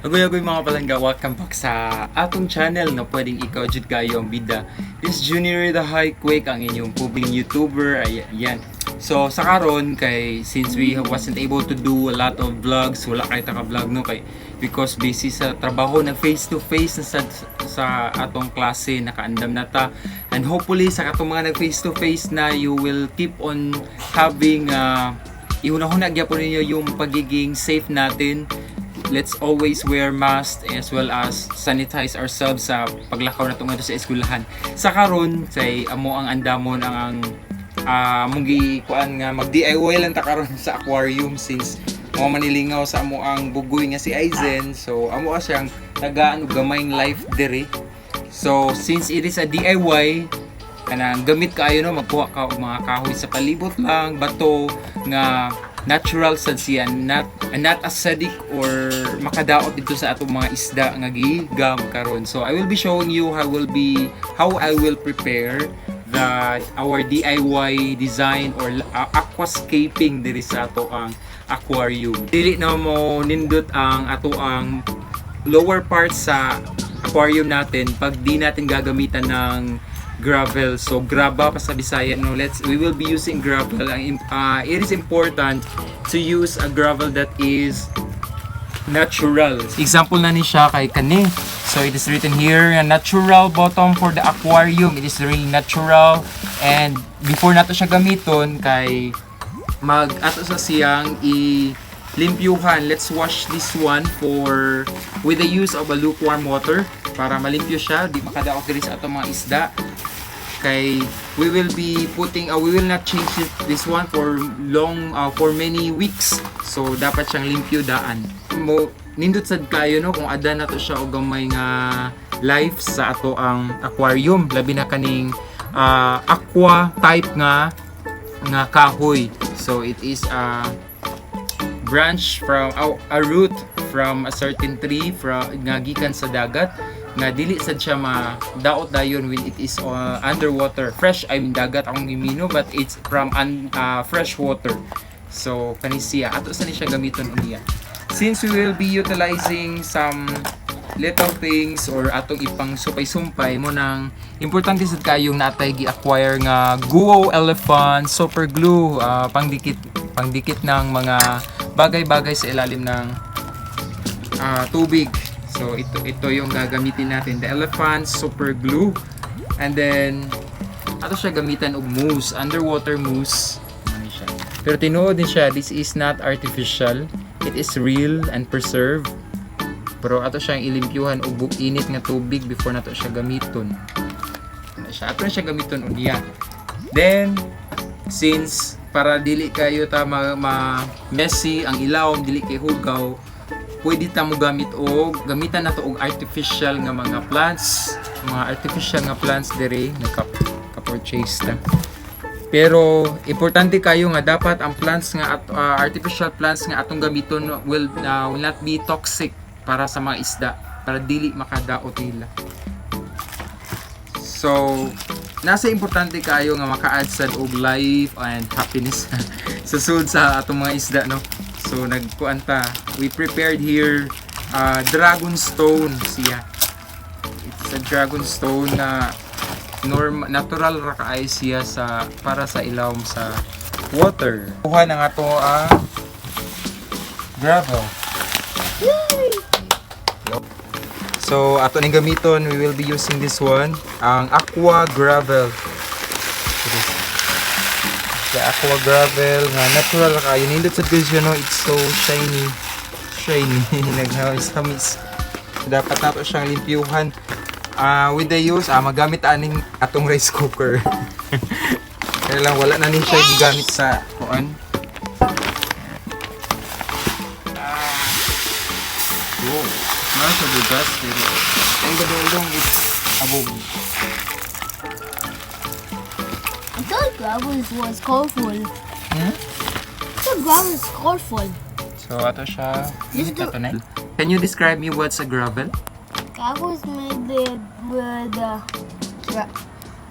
Aguuuyyyyy mga palangga, welcome back sa atong channel na pwedeng ikaw jud kayo ang bida. This is Junery the High Quake, ang inyong publing YouTuber. Ayan. So sa karon kay since we wasn't able to do a lot of vlogs, wala kay taka-vlog no kay because busy sa trabaho, nag face to face na sa atong klase, nakaandam na ta. And hopefully sa katong mga nag face to face na, you will keep on having ihunahuna gyapon ninyo yung pagiging safe natin. Let's always wear mask as well as sanitize ourselves sa paglakaw na tungo sa eskwelahan. Sa karon say amo ang andamon ang mugi kuan nga mag DIY lang ta karon sa aquarium since mo manilingaw sa amo ang bugoy nga si Aizen. So amo siyang tagaan og gamayng life diri. So since it is a DIY, kanang gamit kaayo no, magkuha ka og mga kahoy sa palibot lang, bato nga natural sad siya, not acidic or makadaot dito sa atong mga isda nga gigam karon. So I will be showing you how I will prepare our DIY design or aquascaping diri sa ato ang aquarium. Dili na mo nindot ang ato ang lower part sa aquarium natin pag di natin gagamitan ng gravel. So graba pa sa Bisaya no, we will be using gravel. It is important to use a gravel that is natural. Example na ni siya kay kani. So it is written here, a natural bottom for the aquarium. It is really natural, and before nato siya gamiton kay ato sa siyang limpyuhan. Let's wash this one with the use of a lukewarm water para malimpyo siya, di makadaot diri sa atong mga isda. Kay we will not change this one for many weeks. So dapat siyang limpyo daan. Nindot sad kayo no kung ada na to siya og gamay nga life sa ato ang aquarium, labi na kaning aqua type nga kahoy. So it is a branch from a root from a certain tree nga gikan sa dagat nga dili sad siya madaot dayon when it is underwater. Fresh, I mean dagat akong gimino, but it's from fresh water. So kani siya ato sa ni siya gamiton unya. Since we will be utilizing some little things or atong ipang sumpay-sumpay mo nang importante sad kayong natay gi-acquire nga Aguuuyyyyy elephant super glue, pangdikit ng mga bagay-bagay sa ilalim ng tubig. So ito yung gagamitin natin, the elephant super glue. And then ato siya gamitan og mousse, underwater mousse. Ano siya? Pero tinuod din siya, this is not artificial. It is real and preserved. Pero ato siyang ilimpyuhan og init nga tubig before nato siya gamiton. Ato na siya gamiton unya. Then since para dili kayo ta messy ang ilawom, dili kay hugaw, pwede ta mo gamitan nato og artificial nga mga plants, diri naka-purchase ta. Pero importante kayo nga dapat ang plants nga artificial plants nga atong gamiton will not be toxic para sa mga isda, para dili makadaot nila. So nasa importante kayo nga maka-add sad og life and happiness sa sud sa atong mga isda no. So nagkuanta, we prepared here dragon stone siya. It's a dragon stone na natural ra kaay siya para sa ilawom sa water. Kuha na nga to gravel. So ato ning gamiton, we will be using this one, ang aqua gravel. The aqua gravel nga natural ra kayo. Nindot sa guys no, it's so shiny. Naghamis. Dapat nato siyang limpyuhan. With the use, magamit aning atong rice cooker. Kaya lang wala na ni siya gigamit sa kuan. Nasa bugas pero ang gadong is abog. I thought gravel was colorful. I thought gravel is colorful. So ato siya. Can you describe me what's a gravel? Gravel is made with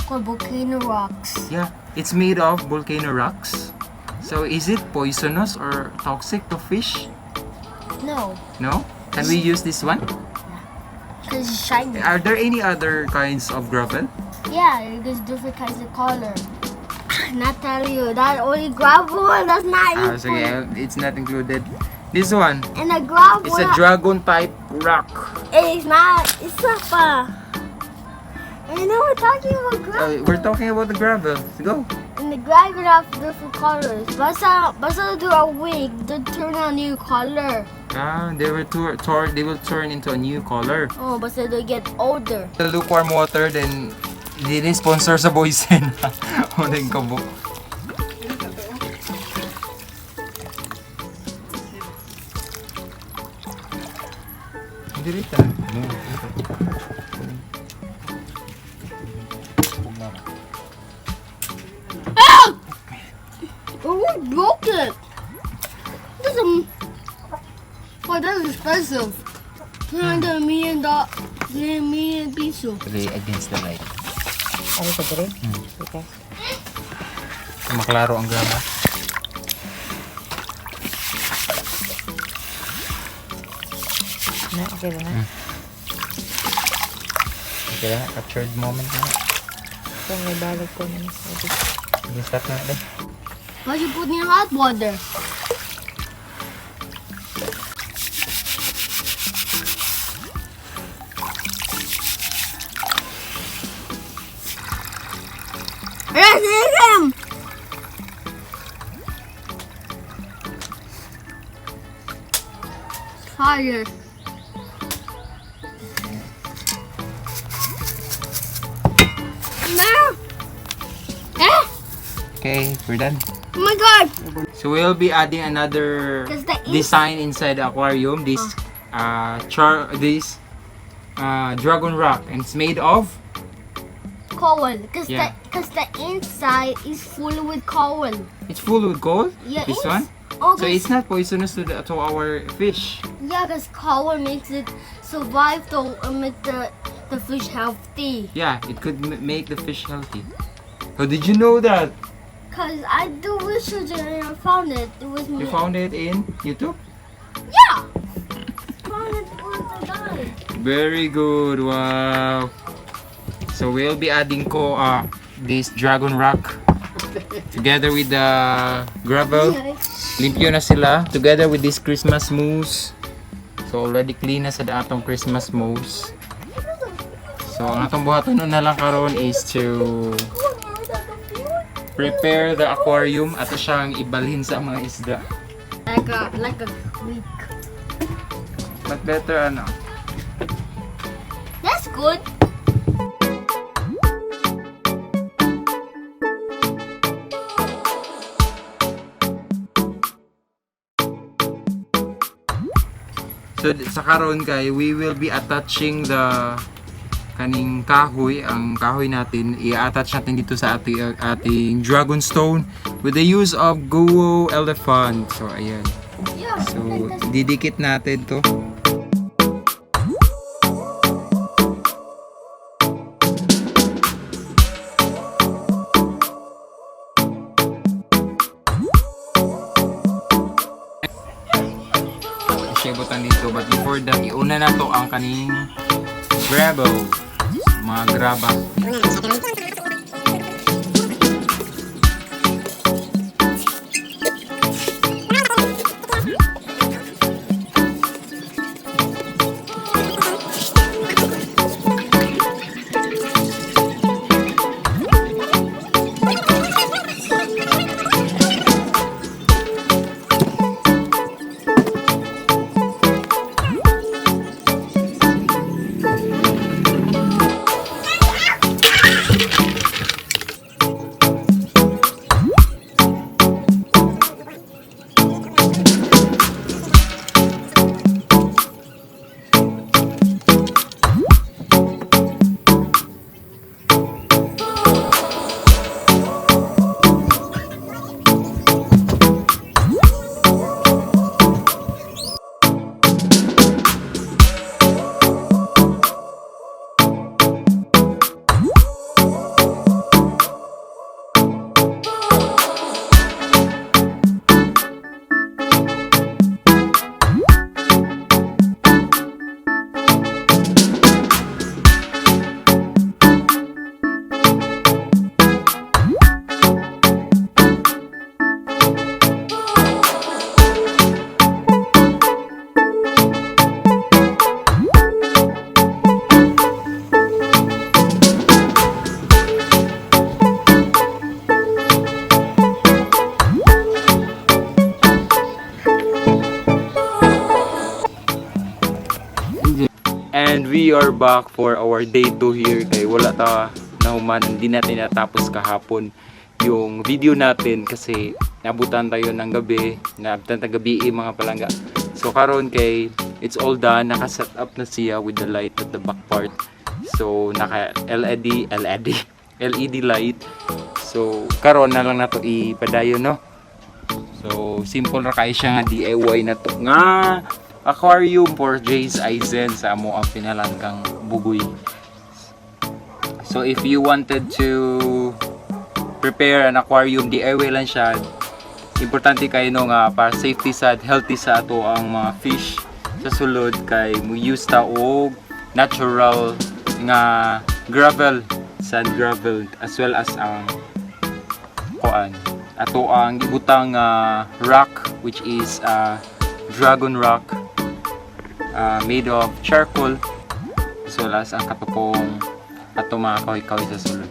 volcano rocks. Yeah, it's made of volcano rocks. So is it poisonous or toxic to fish? No. No? Can we use this one? Because it's shiny. Are there any other kinds of gravel? Yeah, there's different kinds of color. Not tell you that only gravel. That's not So yeah, it's not included. This one, And the gravel. it's a dragon type rock. It's not. It's not You know we're talking about gravel. We're talking about the gravel. Go. And the gravel have different colors. Basta do a week, they turn a new color. They will turn into a new color. Oh, basta they get older. The lukewarm water, then hindi sponsor sa Boysen. O din ko po. Dirita. Oh, we broke it. This is that's expensive. $300 million peso. Okay, against the light. Ano sa dere? Okay. Maklaro ang grama. Na, okay ba na? Okay na, captured moment na. So, may balag ko na. Start na natin. Why you put in hot water? Yes, him! Fire. No! Okay, we're done. Oh my god! So we'll be adding another Because the design inside the aquarium. This dragon rock, and it's made of coal. Because Yeah. the inside is full with coal. it's full with gold. Yeah, This it's- one. Oh, So it's not poisonous to our fish. yeah, because coal makes it survive to make the fish healthy. Yeah, it could make the fish healthy. How did you know that? Because I do research and I found it. It was me. You found it in YouTube? Yeah! Found it on the guy. Very good. Wow. So we'll be adding this dragon rock together with the gravel. Limpyo na sila together with this Christmas mousse. So already clean na sa atong Christmas mousse. So ang atong buhaton na lang karon is to prepare the aquarium at siyang ibalhin sa mga isda. Like a week. But better That's good. So sa karon kay we will be attaching the kaning kahoy, ang kahoy natin i-attach natin dito sa ating dragon stone with the use of Aguuuyyyyy elephant. So ayan. Yeah. So didikit natin to. Siyabutan dito, but before that iuna na to ang kaning gravel, mga graba. And we are back for our day 2 here. Kay wala ta nahuman, hindi natin natapos kahapon yung video natin kasi nabutan tayo ng gabi, nabutan tayo gabi mga palangga. So karon kay it's all done, naka-set up na siya with the light at the back part. So naka LED light. So karon na lang nato ipadayon, no. So simple ra kay siya nga DIY na to nga aquarium for Jay's Aizen sa amo ang pinalan kang bugoy. So if you wanted to prepare an aquarium, DIY lang siya. Importante kayo no nga para safety sad, healthy sa ato ang mga fish sa sulod kay mo use ta og natural nga gravel, sand gravel as well as ang kuan ato ang ibutang rock which is dragon rock made of charcoal as well as ang katukong ato mga kahoy-kahoy sa sulod.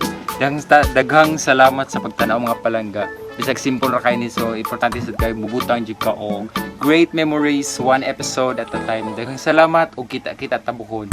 Daghang salamat sa pagtanaw mga palangga. Bisag simple ra kay ni, so importante sad kay bubutang jud ka og great memories, one episode at a time. Daghang salamat ug kita-kita tabuhon.